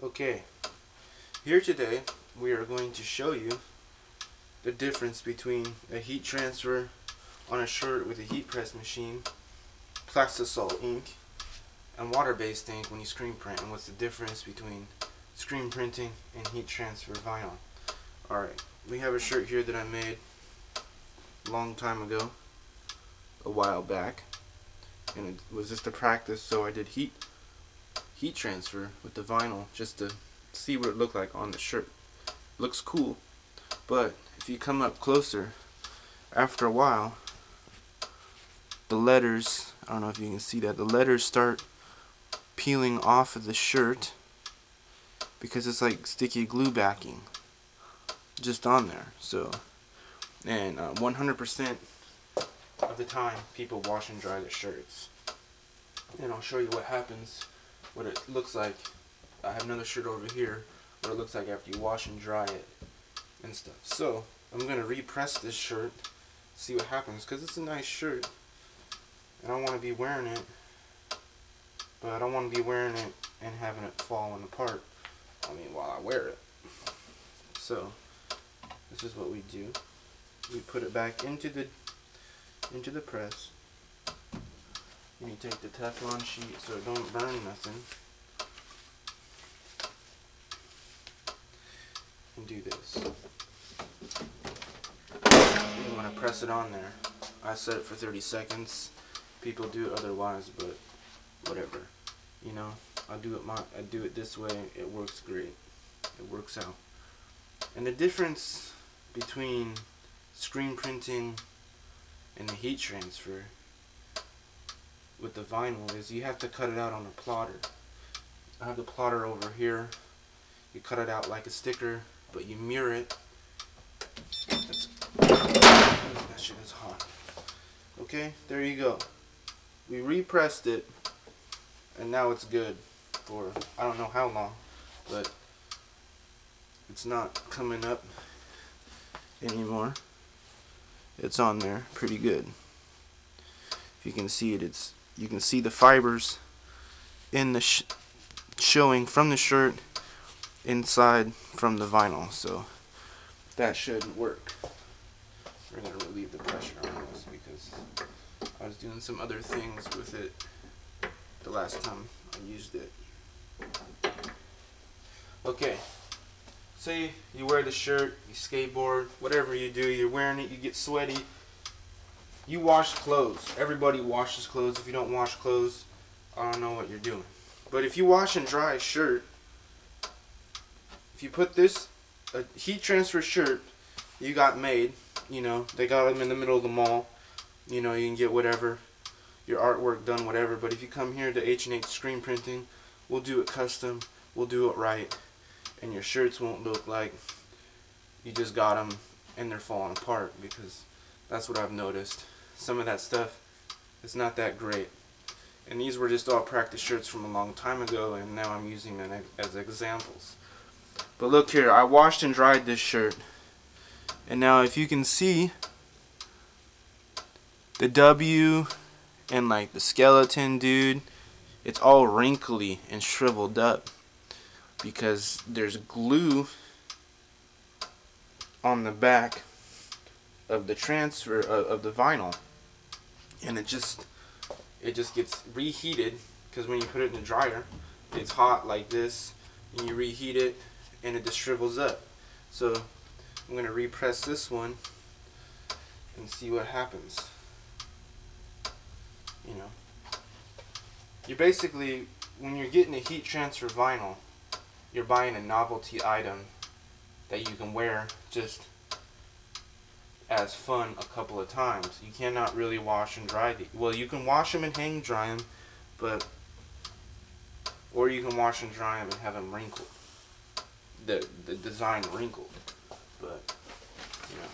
Okay, here today we are going to show you the difference between a heat transfer on a shirt with a heat press machine, Plastisol ink, and water-based ink when you screen print, and what's the difference between screen printing and heat transfer vinyl. Alright, we have a shirt here that I made a long time ago, a while back, and it was just a practice, so I did heat transfer with the vinyl just to see what it looked like on the shirt. Looks cool, but if you come up closer, after a while, the letters, I don't know if you can see that, the letters start peeling off of the shirt because it's like sticky glue backing just on there. So, and 100% of the time people wash and dry their shirts, and I'll show you what happens, what it looks like. I have another shirt over here what it looks like after you wash and dry it and stuff. So I'm going to repress this shirt, see what happens, because it's a nice shirt and I want to be wearing it, but I don't want to be wearing it and having it falling apart, while I wear it. So this is what we do. We put it back into the press. And you take the Teflon sheet so it don't burn nothing, and do this. You want to press it on there. I set it for 30 seconds. People do it otherwise, but whatever. You know, I do it this way. It works great. It works out. And the difference between screen printing and the heat transfer with the vinyl is you have to cut it out on a plotter. I have the plotter over here. You cut it out like a sticker, but you mirror it. That shit is hot. Okay, there you go. We repressed it, and now it's good for I don't know how long, but it's not coming up anymore. It's on there pretty good. If you can see it, you can see the fibers in the showing from the shirt inside from the vinyl, so that should work. We're going to relieve the pressure on this because I was doing some other things with it the last time I used it. Okay, say you wear the shirt, you skateboard, whatever you do, you're wearing it, you get sweaty, you wash clothes. Everybody washes clothes. If you don't wash clothes, I don't know what you're doing. But if you wash and dry a shirt, if you put this, a heat transfer shirt you got made, you know, they got them in the middle of the mall, you know, you can get whatever, your artwork done, whatever. But if you come here to H&H Screen Printing, we'll do it custom, we'll do it right, and your shirts won't look like you just got them and they're falling apart, because that's what I've noticed. Some of that stuff is not that great. And these were just all practice shirts from a long time ago, and now I'm using them as examples. But look here, I washed and dried this shirt, and now if you can see the W and like the skeleton dude, it's all wrinkly and shriveled up because there's glue on the back of the transfer of the vinyl, and it just gets reheated, because when you put it in the dryer it's hot like this, and you reheat it and it just shrivels up. So I'm going to repress this one and see what happens. You know, you're basically, when you're getting a heat transfer vinyl, you're buying a novelty item that you can wear just as fun a couple of times. You cannot really wash and dry these. Well, you can wash them and hang dry them, but or you can wash and dry them and have them wrinkled, the design wrinkled. But you know,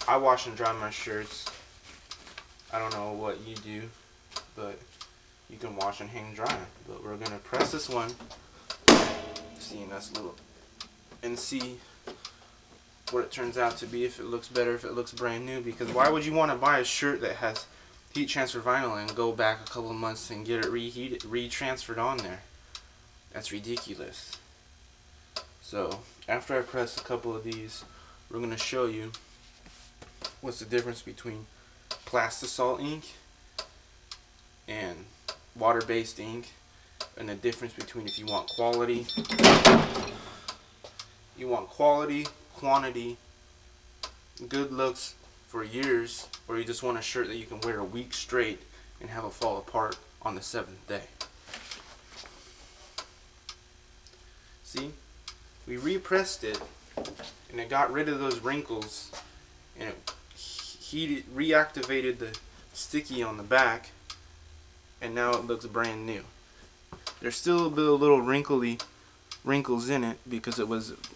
I wash and dry my shirts. I don't know what you do, but you can wash and hang dry. But we're gonna press this one, see, and that's a little, and see what it turns out to be, if it looks better, if it looks brand new. Because why would you want to buy a shirt that has heat transfer vinyl and go back a couple of months and get it reheated, retransferred on there? That's ridiculous. So after I press a couple of these, we're going to show you what's the difference between Plastisol ink and water-based ink, and the difference between if you want quality, quantity, good looks for years, or you just want a shirt that you can wear a week straight and have it fall apart on the 7th day. See, we repressed it and it got rid of those wrinkles, and it reactivated the sticky on the back, and now it looks brand new. There's still a little wrinkles in it because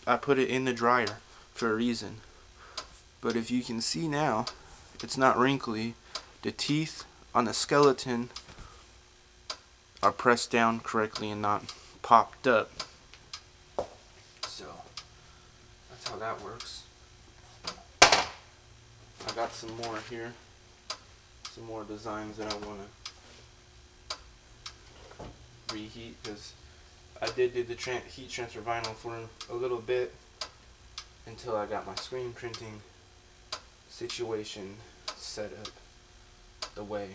I put it in the dryer for a reason. But if you can see now, it's not wrinkly. The teeth on the skeleton are pressed down correctly and not popped up. So that's how that works. I got some more here, some more designs that I want to reheat, because I did do the heat transfer vinyl for a little bit until I got my screen printing situation set up the way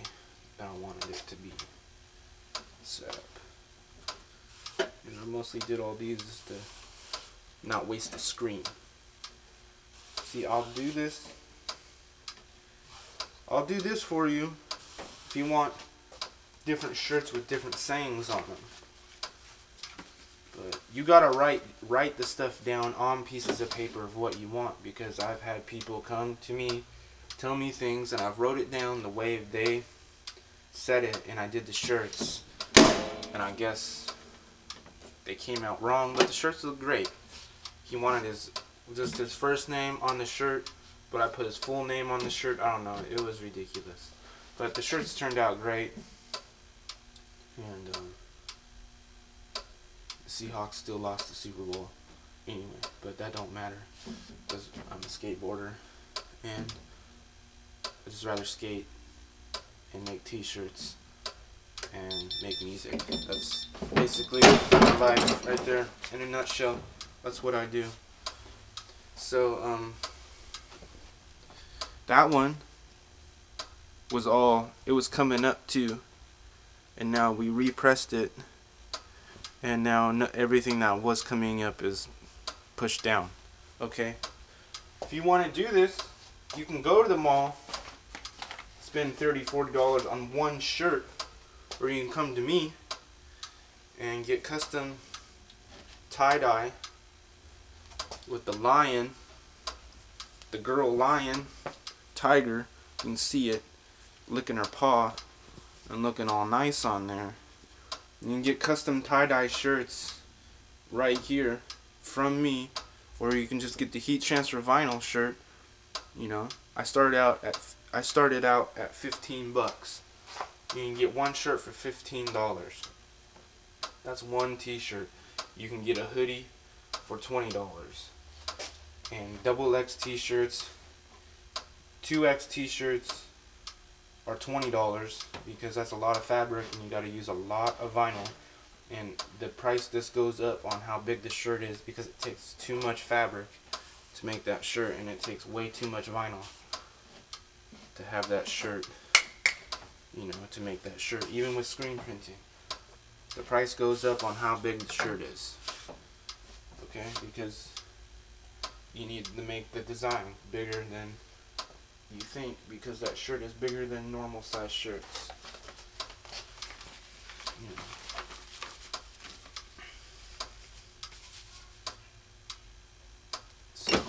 that I wanted it to be set up. And I mostly did all these just to not waste the screen. See, I'll do this for you if you want different shirts with different sayings on them. But you gotta write the stuff down on pieces of paper of what you want, because I've had people come to me, tell me things, and I've wrote it down the way they said it, and I did the shirts, and I guess they came out wrong, but the shirts look great. He wanted just his first name on the shirt, but I put his full name on the shirt. I don't know, it was ridiculous. But the shirts turned out great, and the Seahawks still lost the Super Bowl anyway, but that don't matter because I'm a skateboarder and I just rather skate and make t-shirts and make music. That's basically my life right there in a nutshell. That's what I do. So that one was it was coming up too, and now we repressed it, and now everything that was coming up is pushed down. Okay, if you want to do this, you can go to the mall, spend $30–40 on one shirt, or you can come to me and get custom tie-dye with the lion, the girl lion, tiger. You can see it licking her paw and looking all nice on there. You can get custom tie-dye shirts right here from me, or you can just get the heat transfer vinyl shirt. You know, I started out at 15 bucks. You can get one shirt for $15. That's one t-shirt. You can get a hoodie for $20. And XX t-shirts, 2X t-shirts are $20, because that's a lot of fabric and you got to use a lot of vinyl. And the price this goes up on how big the shirt is, because it takes too much fabric to make that shirt, and it takes way too much vinyl to have that shirt, you know, to make that shirt. Even with screen printing, the price goes up on how big the shirt is. Okay, because you need to make the design bigger than you think, because that shirt is bigger than normal size shirts. You know. So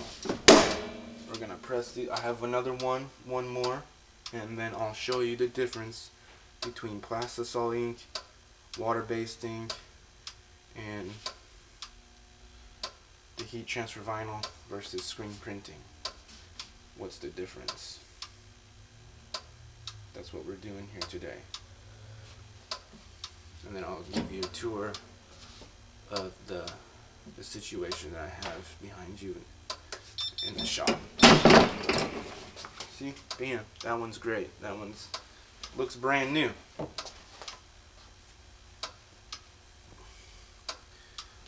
we're gonna press the. I have another one more, and then I'll show you the difference between Plastisol ink, water-based ink, and the heat transfer vinyl versus screen printing. What's the difference? That's what we're doing here today. And then I'll give you a tour of the situation that I have behind you in the shop. See? Bam. That one's great. That one's looks brand new.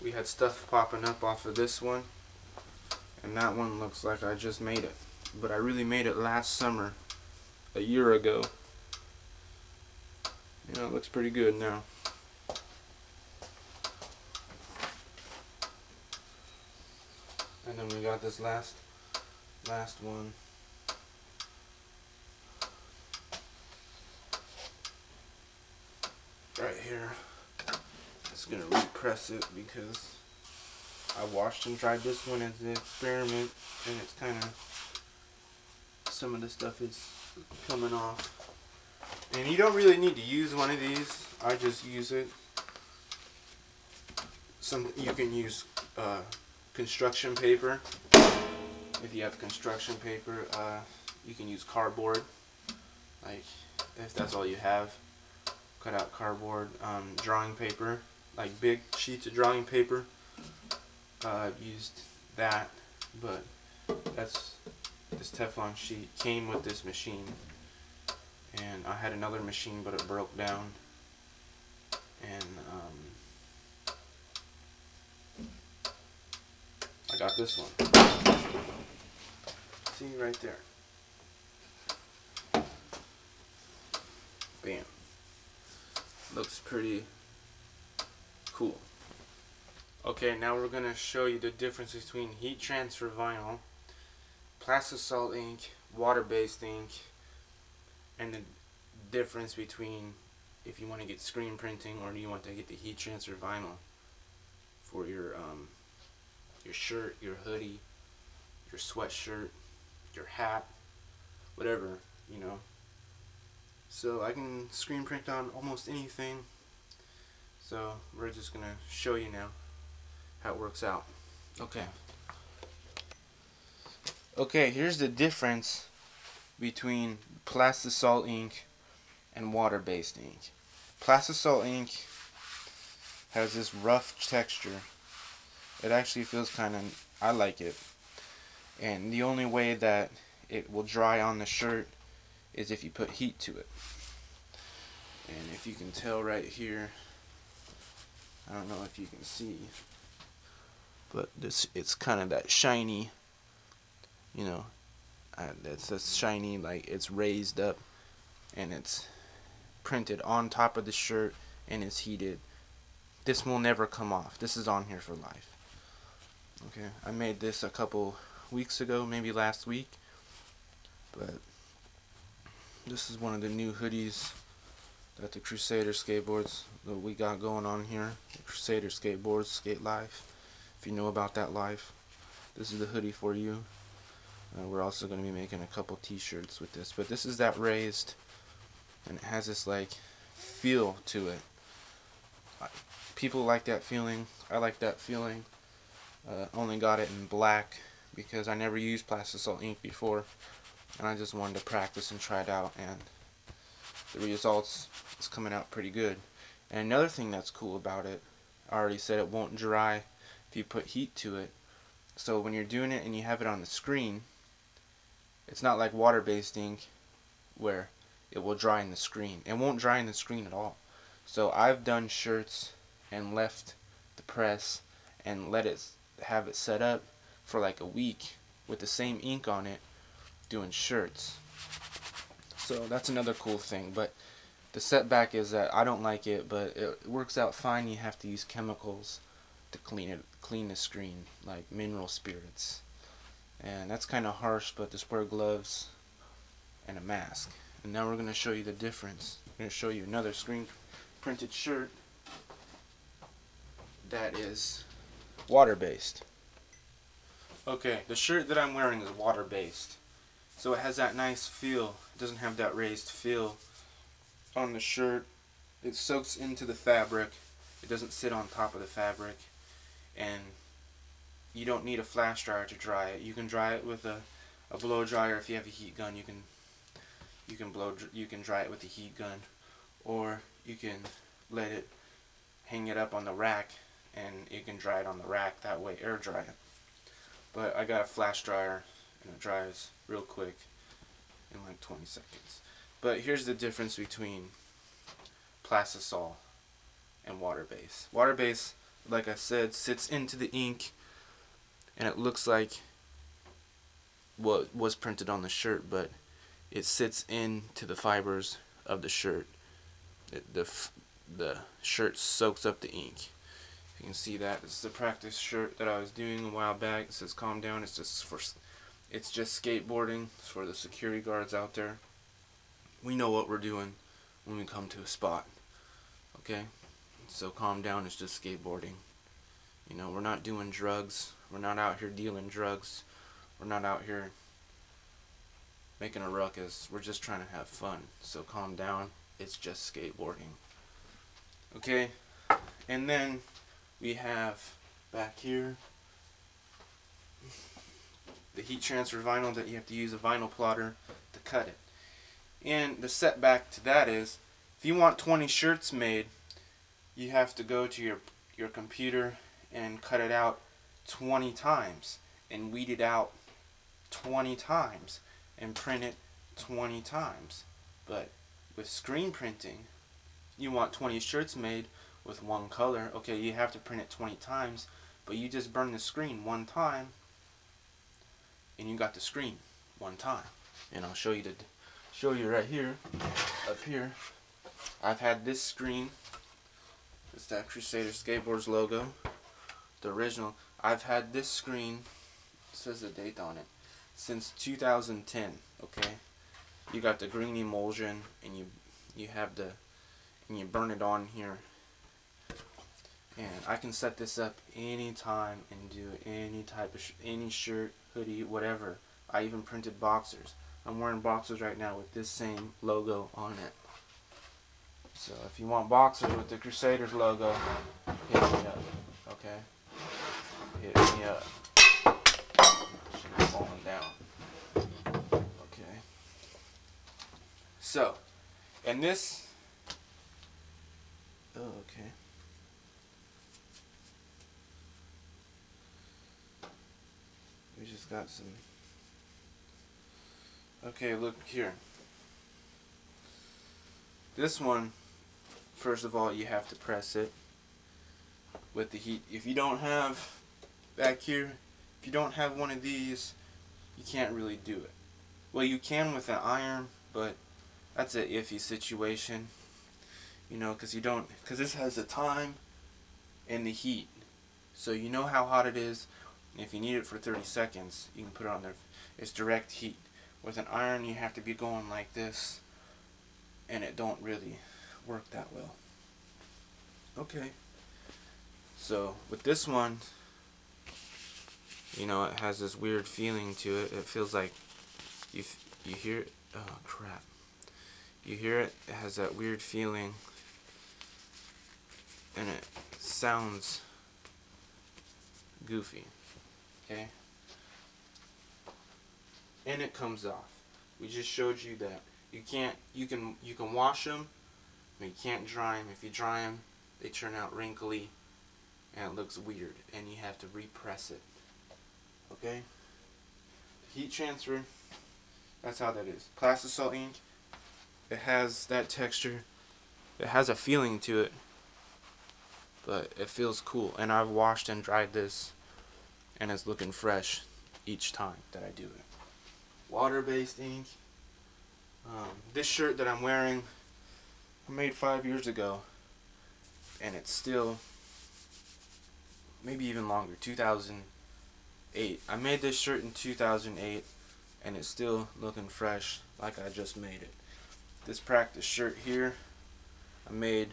we had stuff popping up off of this one, and that one looks like I just made it, but I really made it last summer, a year ago. You know, it looks pretty good now. And then we got this last one. Right here. Just gonna repress it because I washed and dried this one as an experiment, and it's kind of, some of the stuff is coming off. And you don't really need to use one of these. I just use it. You can use construction paper. If you have construction paper, you can use cardboard. Like, if that's all you have, cut out cardboard. Drawing paper, like big sheets of drawing paper. I've used that, but this Teflon sheet came with this machine. And I had another machine, but it broke down. And I got this one. See right there. Bam. Looks pretty cool. Okay, now we're going to show you the difference between heat transfer vinyl, Plastisol ink, water-based ink, and the difference between if you want to get screen printing or you want to get the heat transfer vinyl for your shirt, your hoodie, your sweatshirt, your hat, whatever, you know. So I can screen print on almost anything. So we're just gonna show you now how it works out. Okay, here's the difference between Plastisol ink and water-based ink. Plastisol ink has this rough texture. It actually feels kind of, I like it. And the only way that it will dry on the shirt is if you put heat to it. And if you can tell right here, I don't know if you can see, but it's kind of that shiny, you know, it's a shiny, like it's raised up and it's printed on top of the shirt and it's heated. This will never come off. This is on here for life. Okay, I made this a couple weeks ago, maybe last week, but this is one of the new hoodies that the Crusader skateboards that we got going on here. The Crusader skateboards, skate life. If you know about that life, this is the hoodie for you. We're also going to be making a couple t-shirts with this, but this is that raised, and it has this like feel to it. People like that feeling. I like that feeling. Only got it in black because I never used Plastisol ink before, and I just wanted to practice and try it out, and the results is coming out pretty good. And another thing that's cool about it, I already said it won't dry if you put heat to it. So when you're doing it and you have it on the screen, it's not like water-based ink where it will dry in the screen. It won't dry in the screen at all. So I've done shirts and left the press and let it have it set up for like a week with the same ink on it doing shirts. So that's another cool thing, but the setback is that I don't like it, but it works out fine. You have to use chemicals to clean the screen, like mineral spirits, and that's kind of harsh, but just wear gloves and a mask. And now we're going to show you the difference. I'm going to show you another screen printed shirt that is water-based. Okay, the shirt that I'm wearing is water-based, so it has that nice feel. It doesn't have that raised feel on the shirt. It soaks into the fabric. It doesn't sit on top of the fabric, and you don't need a flash dryer to dry it. You can dry it with a blow dryer. If you have a heat gun, you can dry it with a heat gun, or you can let it hang it up on the rack and you can dry it on the rack, that way air dry it. But I got a flash dryer and it dries real quick in like 20 seconds. But here's the difference between Plastisol and water-based. Water-based like I said, sits into the ink, and it looks like what was printed on the shirt, but it sits into the fibers of the shirt. The shirt soaks up the ink. You can see that. This is a practice shirt that I was doing a while back. It says calm down. It's just skateboarding. It's for the security guards out there. We know what we're doing when we come to a spot. Okay? So calm down. It's just skateboarding. You know, we're not doing drugs. We're not out here dealing drugs. We're not out here making a ruckus. We're just trying to have fun. So calm down. It's just skateboarding. Okay? And then we have back here the heat transfer vinyl that you have to use a vinyl plotter to cut it. And the setback to that is, if you want 20 shirts made, you have to go to your computer and cut it out 20 times and weed it out 20 times and print it 20 times. But with screen printing, you want 20 shirts made with one color. Okay, you have to print it 20 times, but you just burn the screen one time and you got the screen one time. And I'll show you right here, up here. I've had this screen. It's that Crusader Skateboards logo, the original. I've had this screen, it says the date on it, since 2010. Okay, you got the green emulsion, and you have the, and you burn it on here. And I can set this up anytime and do any type of any shirt, hoodie, whatever. I even printed boxers. I'm wearing boxers right now with this same logo on it. So if you want boxers with the Crusaders logo, hit me up. Okay? Hit me up. Should be falling down. Okay. So, and this, oh, okay. We just got some. Okay, look here. This one, first of all, you have to press it with the heat. If you don't have, back here, if you don't have one of these, you can't really do it. Well, you can with an iron, but that's an iffy situation. You know, because this has the time and the heat. So you know how hot it is. And if you need it for 30 seconds, you can put it on there. It's direct heat. With an iron, you have to be going like this, and it don't really work that well. Okay. So with this one, you know, it has this weird feeling to it. It feels like you hear it. Oh crap! You hear it. It has that weird feeling, and it sounds goofy. Okay. And it comes off. We just showed you that you can wash them, but you can't dry them. If you dry them, they turn out wrinkly and it looks weird, and you have to repress it. Okay? Heat transfer, that's how that is. Plastisol ink, it has that texture. It has a feeling to it, but it feels cool. And I've washed and dried this, and it's looking fresh each time that I do it. Water-based ink. This shirt that I'm wearing, I made 5 years ago, and it's still, maybe even longer, 2008. I made this shirt in 2008, and it's still looking fresh like I just made it. This practice shirt here, I made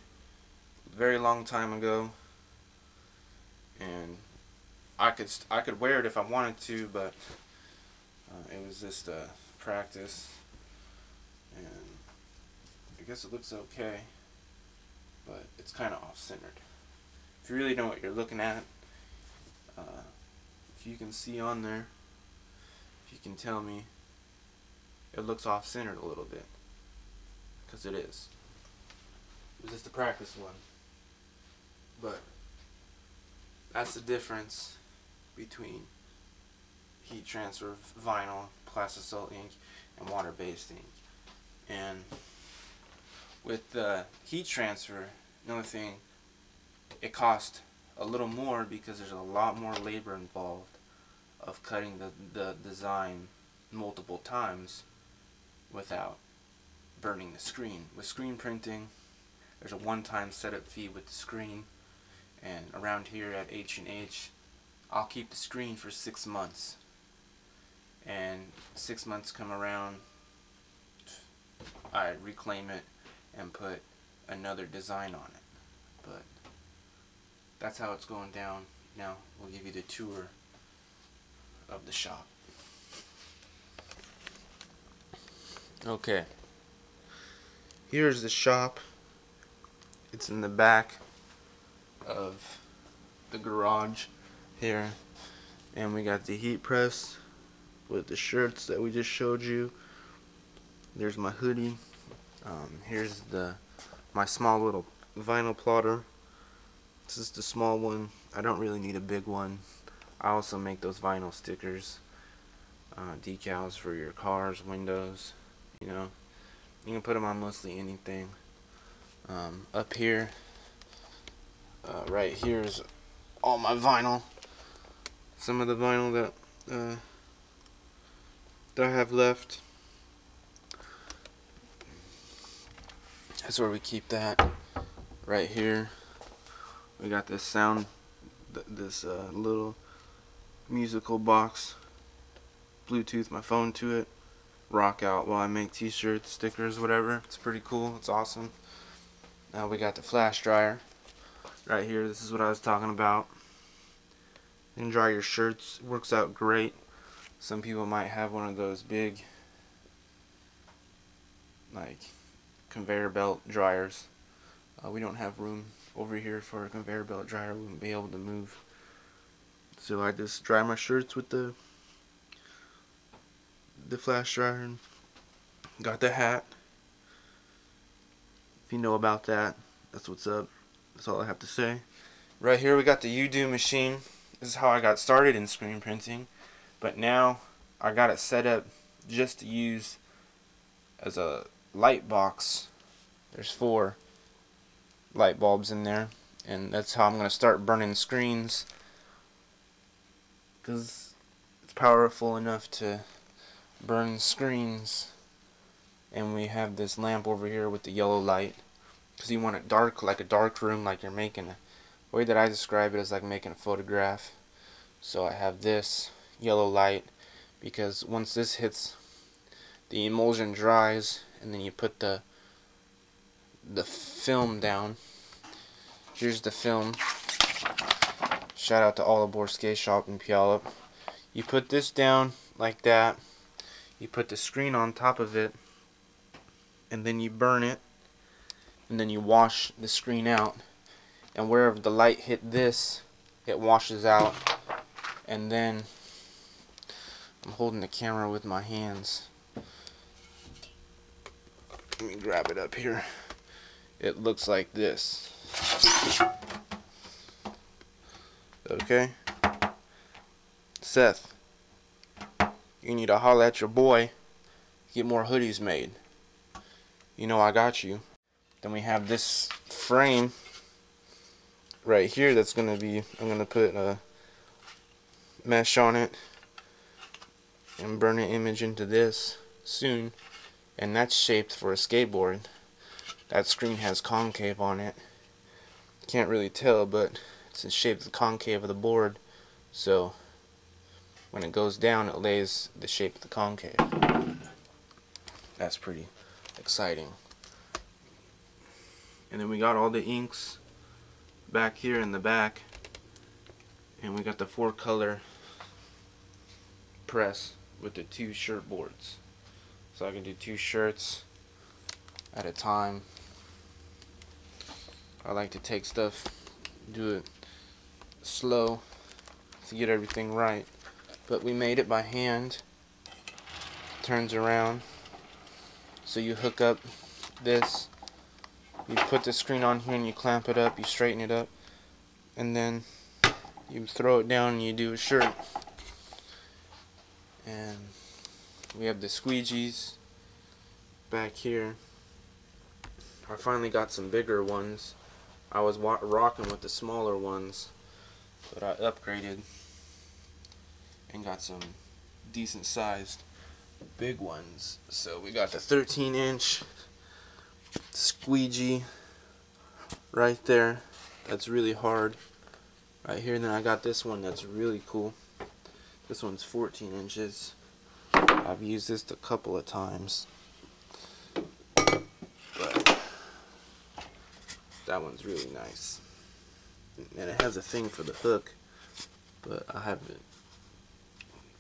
a very long time ago, and I could wear it if I wanted to, but it was just a practice, and I guess it looks okay, but it's kind of off-centered. If you really know what you're looking at, if you can see on there, if you can tell me, it looks off-centered a little bit, because it is. It was just a practice one, but that's the difference between heat transfer vinyl, Plastisol ink, and water-based ink. And with the heat transfer, another thing, it costs a little more because there's a lot more labor involved of cutting the design multiple times without burning the screen. With screen printing, there's a one-time setup fee with the screen, and around here at H&H, I'll keep the screen for 6 months, and 6 months come around, I reclaim it and put another design on it. But that's how it's going down. Now we'll give you the tour of the shop. Okay, here's the shop. It's in the back of the garage here, and we got the heat press with the shirts that we just showed you. There's my hoodie. Here's my small little vinyl plotter. This is the small one. I don't really need a big one. I also make those vinyl stickers, decals for your cars, windows. You know, you can put them on mostly anything. Up here, right here is all my vinyl. Some of the vinyl that I have left. That's where we keep that. Right here, we got this this little musical box. Bluetooth my phone to it. Rock out while I make t-shirts, stickers, whatever. It's pretty cool. It's awesome. Now we got the flash dryer right here. This is what I was talking about. You can dry your shirts. It works out great. Some people might have one of those big, like, conveyor belt dryers. We don't have room over here for a conveyor belt dryer. We wouldn't be able to move. So I just dry my shirts with the flash dryer. And got the hat. If you know about that, that's what's up. That's all I have to say. Right here we got the U-Do machine. This is how I got started in screen printing, but now I got it set up just to use as a light box. There's 4 light bulbs in there, and that's how I'm going to start burning screens, because it's powerful enough to burn screens. And we have this lamp over here with the yellow light, because you want it dark, like a dark room, like you're making a way that I describe it is like making a photograph. So I have this yellow light because once this hits, the emulsion dries, and then you put the film down. Here's the film. Shout out to All Aboard Skate Shop in Puyallup. You put this down like that. You put the screen on top of it, and then you burn it, and then you wash the screen out, and wherever the light hit this, it washes out. And then I'm holding the camera with my hands. Let me grab it up here. It looks like this. Okay, Seth, you need to holler at your boy, get more hoodies made. You know I got you. Then we have this frame right here that's gonna be, I'm gonna put a mesh on it and burn an image into this soon, and that's shaped for a skateboard. That screen has concave on it. Can't really tell, but it's the shape of the concave of the board, so when it goes down it lays the shape of the concave. That's pretty exciting. And then we got all the inks back here in the back, and we got the 4-color press with the 2 shirt boards, so I can do 2 shirts at a time. I like to take stuff, do it slow to get everything right, but we made it by hand. Turns around, so you hook up this, you put the screen on here and you clamp it up, you straighten it up, and then you throw it down and you do a shirt. And we have the squeegees back here. I finally got some bigger ones. I was rocking with the smaller ones, but I upgraded and got some decent sized big ones. So we got the 13-inch squeegee right there, that's really hard right here. And then I got this one that's really cool. This one's 14 inches. I've used this a couple of times, but that one's really nice. And it has a thing for the hook, but I haven't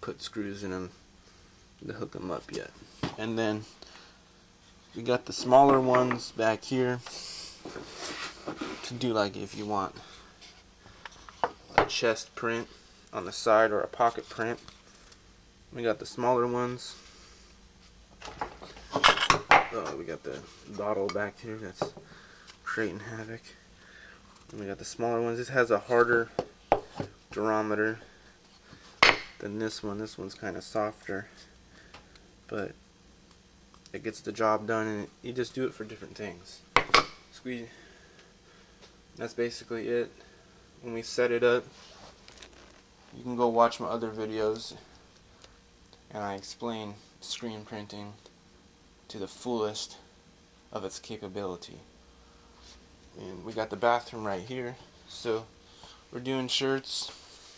put screws in them to hook them up yet. And then we got the smaller ones back here to do, like, if you want a chest print on the side or a pocket print. We got the smaller ones. Oh, we got the bottle back here that's creating havoc. And we got the smaller ones. This has a harder durometer than this one. This one's kind of softer, but it gets the job done, and you just do it for different things. Squeeze. That's basically it. When we set it up, you can go watch my other videos, and I explain screen printing to the fullest of its capability. And we got the bathroom right here, so we're doing shirts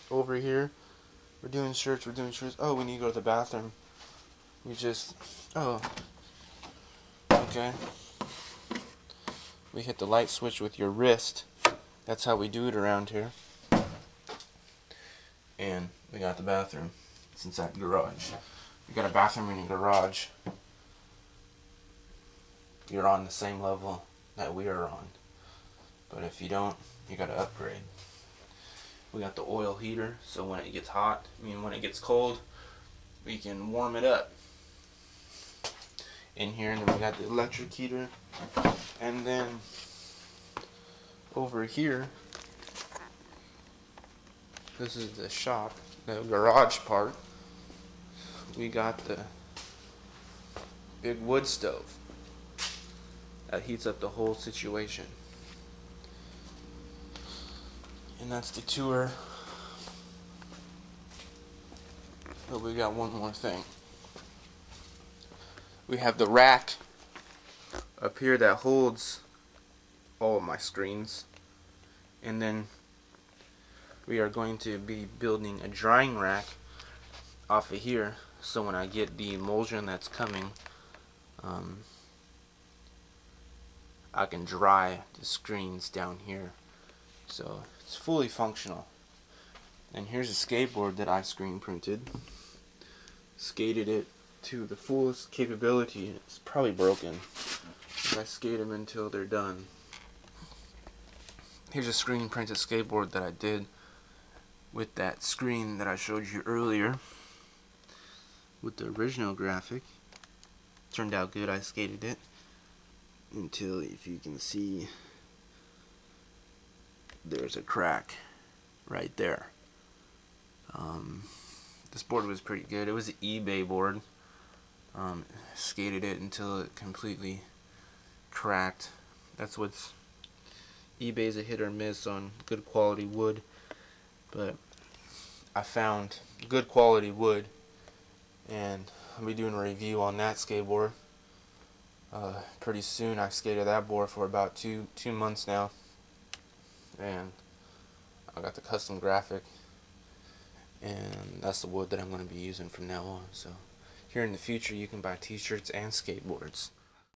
over here. We're doing shirts. Oh, we need to go to the bathroom. We just, oh, okay. We hit the light switch with your wrist. That's how we do it around here. And we got the bathroom. It's inside the garage. You got a bathroom in your garage, you're on the same level that we are on. But if you don't, you gotta upgrade. We got the oil heater, so when it gets hot, when it gets cold, we can warm it up in here. And then we got the electric heater. And then over here, this is the shop, the garage part. We got the big wood stove that heats up the whole situation. And that's the tour. But we got one more thing. We have the rack up here that holds all of my screens. And then we are going to be building a drying rack off of here, so when I get the emulsion that's coming, I can dry the screens down here. So it's fully functional. And here's a skateboard that I screen printed. Skated it to the fullest capability. It's probably broken. I skate them until they're done. Here's a screen printed skateboard that I did with that screen that I showed you earlier, with the original graphic. Turned out good. I skated it until, if you can see, there's a crack right there. This board was pretty good. It was an eBay board. Skated it until it completely cracked. That's what's, eBay's a hit or miss on good quality wood, but I found good quality wood, and I'll be doing a review on that skateboard pretty soon. I skated that board for about two months now, and I got the custom graphic, and that's the wood that I'm going to be using from now on. So here in the future, you can buy t-shirts and skateboards.